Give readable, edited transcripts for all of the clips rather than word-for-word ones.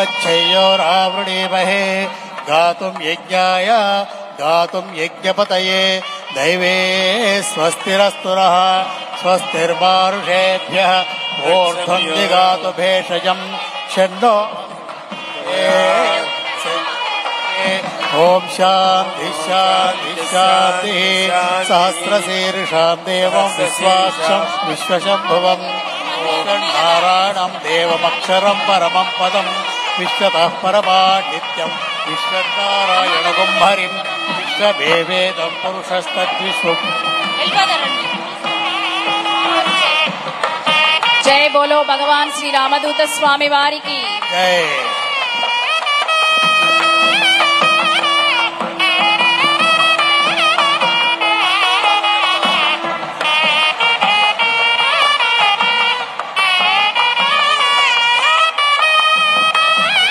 तच्छयोरावृणीमहे गातुं यज्ञाय गातुं यज्ञपतये दैवे स्वस्तिरस्तुरः स्वस्तिर्मानुषेभ्यः ऊर्ध्वं जिगातु भेषजं षण्णो ओम शांति शांति शांति सहस्रशीर्षां देवं विश्वासं विश्वशंभुवं नारायणं देवमक्षरं परमं पदं विश्वतः परमानित्यं विश्वनारायणगुं हरिं विश्वदेवेदं पुरुषस्तद्विश्वम्। जय बोलो भगवान श्री रामदूत स्वामी वारी की जय।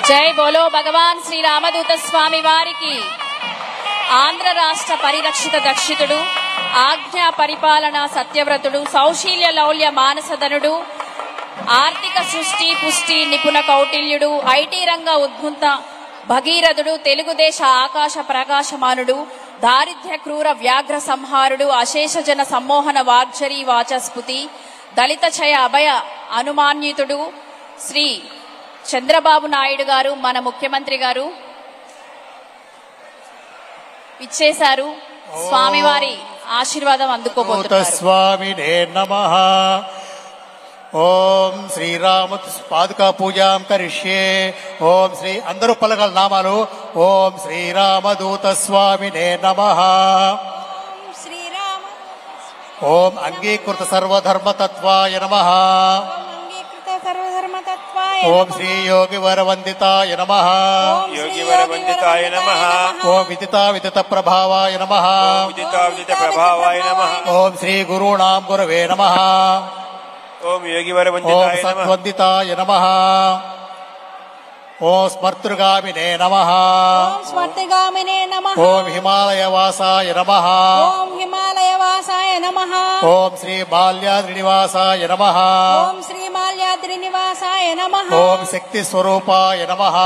జై బోలో భగవాన్ శ్రీ రామదూత స్వామి వారికి. ఆంధ్ర రాష్ట్ర పరిరక్షిత దక్షితుడు, ఆజ్ఞా పరిపాలన సత్యవ్రతుడు, సౌశీల్య లౌల్య మానసధనుడు, ఆర్థిక సృష్టి పుష్టి నిపుణ కౌటిల్యుడు, ఐటీ రంగ ఉద్భుత భగీరథుడు, తెలుగుదేశ ఆకాశ ప్రకాశమానుడు, దారిద్ర్య క్రూర వ్యాఘ్ర సంహారుడు, అశేష జన సమ్మోహన వాగ్జరీ వాచస్పతి, దళిత చయ అభయ అనుమాన్యుతుడు శ్రీ చంద్రబాబు నాయుడు గారు, మన ముఖ్యమంత్రి గారు ఇచ్చేశారు. స్వామివారి ఆశీర్వాదం అందుకోబోతున్నారు. స్వామినే నమః. ఓం శ్రీరామ పాదుకా పూజాం కరిష్యే. ఓం శ్రీ అందరూ పలకల నామాలు. ఓం శ్రీరామదూత స్వామినే నమః. ఓం అంగీకృత సర్వధర్మతత్వాయ నమః. ఓం శ్రీ యోగి వరవందితాయ నమః. యోగి వరవందితాయ నమః. ఓం విదితా విదిత ప్రభావాయ నమః. విదితా విదిత ప్రభావాయ నమః. ఓం శ్రీ గురుణాం గురవే నమః. ఓం యోగి వరవందితాయ ఓం నమః. సద్వందితాయ నమః. ఓం స్మర్తృగామినే నమః. ఓం స్మర్తిగామినే నమః. ఓం హిమాలయవాసాయ నమః. ఓం హిమాలయవాసాయ నమః. ఓం శ్రీ బాల్యాద్రినివాసాయ నమః. ఓం శ్రీ మాల్యాద్రి నివాసాయ నమః. ఓం శక్తి స్వరూపాయ నమః.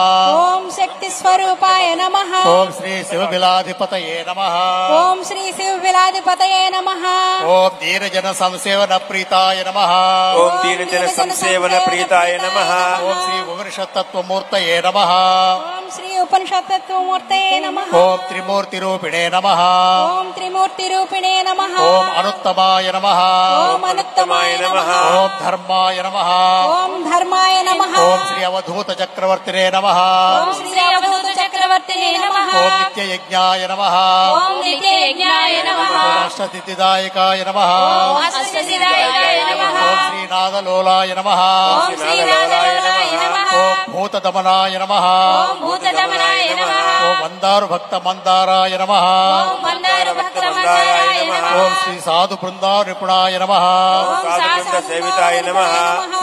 ఓం శక్తి స్వరూపాయ నమః. ఓం శ్రీ శివబిలాధిపతయే నమః. ఓం శ్రీ శివవిలాధిపతయే నమః. ఓం దీనజన సంసేవన ప్రీతాయ నమః. ఓం దీనజన సంసేవన ప్రీతాయ నమః. ఓం శ్రీ ఉపనిషత్తత్వమూర్తయే నమః. ఓం శ్రీ ఉపనిషత్తత్వమూర్తయే నమః. ఓం త్రిమూర్తి రూపిణే నమః. ఓం త్రిమూర్తి రూపిణే నమః. ఓం అనుత్తమాయ నమః. ఓం అనుత్తమాయ నమః. ఓం ధర్మాయ నమః. ఓం ధర్మాయ నమః. ఓం శ్రీ అవధూత చక్రవర్తినే నమః. ఓం శ్రీ అవధూత చక్రవర్తినే నమః. ఓం నిత్యయజ్ఞాయ నమః. ఓం నిత్యయజ్ఞాయ నమః. ఓం అష్టతిథిదాయకాయ నమః. ఓం అష్టసిద్ధాయ నమః. ఓం శ్రీనాథలోలాయ నమః. ఓం శ్రీనాథాయ నమః. ఓం భూతదమనాయ నమః. ఓం భూతదమనాయ నమః. ఓం మందారు భక్త మందారాయ నమః. ఓం మందార భక్త మందారాయ నమః. ఓం శ్రీ సాధు బృందా నిపుణాయ నమః. ఓం సాధువృంద సేవితాయ నమః.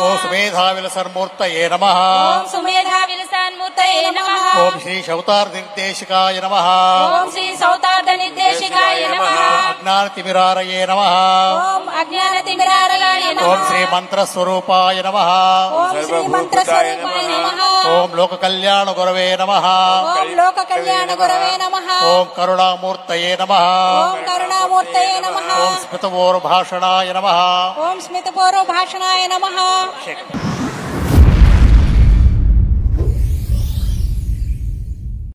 ఓం సుమేధావిలసన్మూర్తయే నమః. ఓం సుమేధా విలసాన్మూర్తయే నమః. ఓం శ్రీ శౌతార్ నిర్దేశికాయ నమః. ఓం శ్రీ సౌతార్థ నిర్దేశికాయ నమః. అజ్ఞానతిమిరారయే నమః. ఓం అజ్ఞాన తిమిరారయాయ నమః. ఓం శ్రీ మంత్రస్వరూపాయ నమః. ఓం శ్రీ మంత్రస్వరూపాయ నమః. ఓం లోక కళ్యాణ గురవే నమః. ఓం లోక కళ్యాణ గురవే నమః. ఓం కరుణామూర్తయే నమః. ఓం కరుణామూర్తయే నమః. ఓం స్మితవోర్ భాషణాయ నమః. ఓం స్మితపూర్వ భాషణాయ నమః.